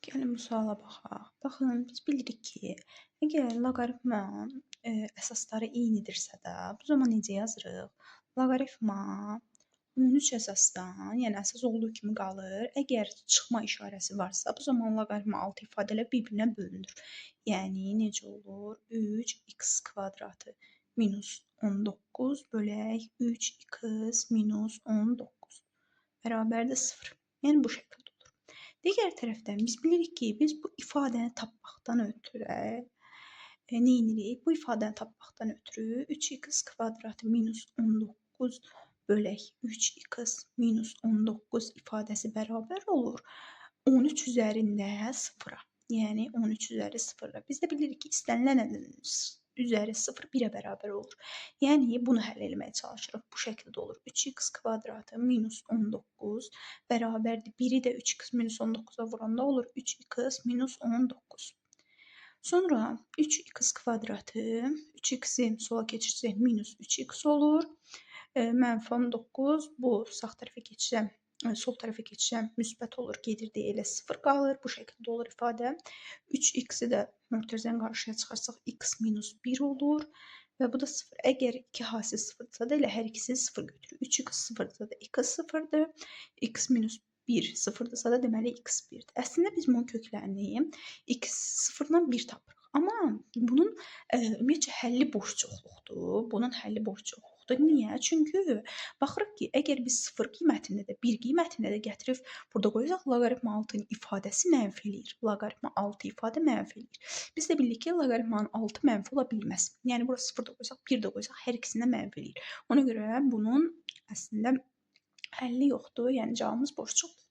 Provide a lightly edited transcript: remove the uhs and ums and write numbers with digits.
Gəlin bu suala baxaq. Baxın, biz bilirik ki, əgər loqaritmanın əsasları eynidirsə də, bu zaman necə yazırıq? Loqaritma 13 əsasdan, yəni əsas olduğu kimi qalır. Əgər çıxma işarəsi varsa, bu zaman loqaritma altı ifadələr bir-birinə bölünür. Yəni necə olur? 3x kvadratı minus 19 bölək 3x minus 19 bərabərdir 0. Yəni bu şəkildə olur. Digər tərəfdən biz bilirik ki, biz bu ifadəni tapmaqdan ötrü neynirik? Bu ifadəni tapmaqdan ötrü 3x kvadratı minus 19 bölək 3x minus 19 ifadəsi bərabər olur 13 üzərində 0-a. Yəni 13 üzəri 0-a. Biz də bilirik ki, istənilən üzəri 0 1-ə bərabər olur. Yəni bunu həll etməyə çalışırıq. Bu şəkildə olur. 3x kvadratı minus 19 bərabərdir. 1-i də 3x minus 19-a vuranda olur 3x minus 19. Sonra 3x kvadratı, 3x-i sola keçirsək minus 3x olur. Mənfi 19, bu sağ tərəfə keçsəm, sol tərəfə keçsəm müsbət olur, gedir deyə elə 0 qalır. Bu şəkildə olur ifadə. 3x-i də mötərizəni qarşıya çıxarsaq x minus 1 olur. Və bu da 0. Əgər 2 hasil 0-dırsa da elə hər ikisini 0 götürür. 3x 0-dırsa da 2 0-dır. X minus 1 0-dırsa da deməli x 1-dir. Əslində biz bunun köklərini x 0-dan 1 tapırıq. Amma bunun ümumiyyətcə həlli boş çoxluqdur. Bunun həlli boş çoxluqdur. Niyə? Çünki baxırıq ki, əgər biz 0 qiymətində də 1 qiymətində də gətirib burada qoyacaq, loqaritma 6-nın ifadəsi mənfi eləyir. Loqaritma 6 ifadə mənfi eləyir. Biz də bilirik ki, loqaritmanın 6 mənfi ola bilməz. Yəni bura 0 da qoysaq, 1 də qoysaq, hər ikisini mənfi eləyir. Ona görə bunun əslində həlli yoxdur. Yəni cavabımız boş çıxdı.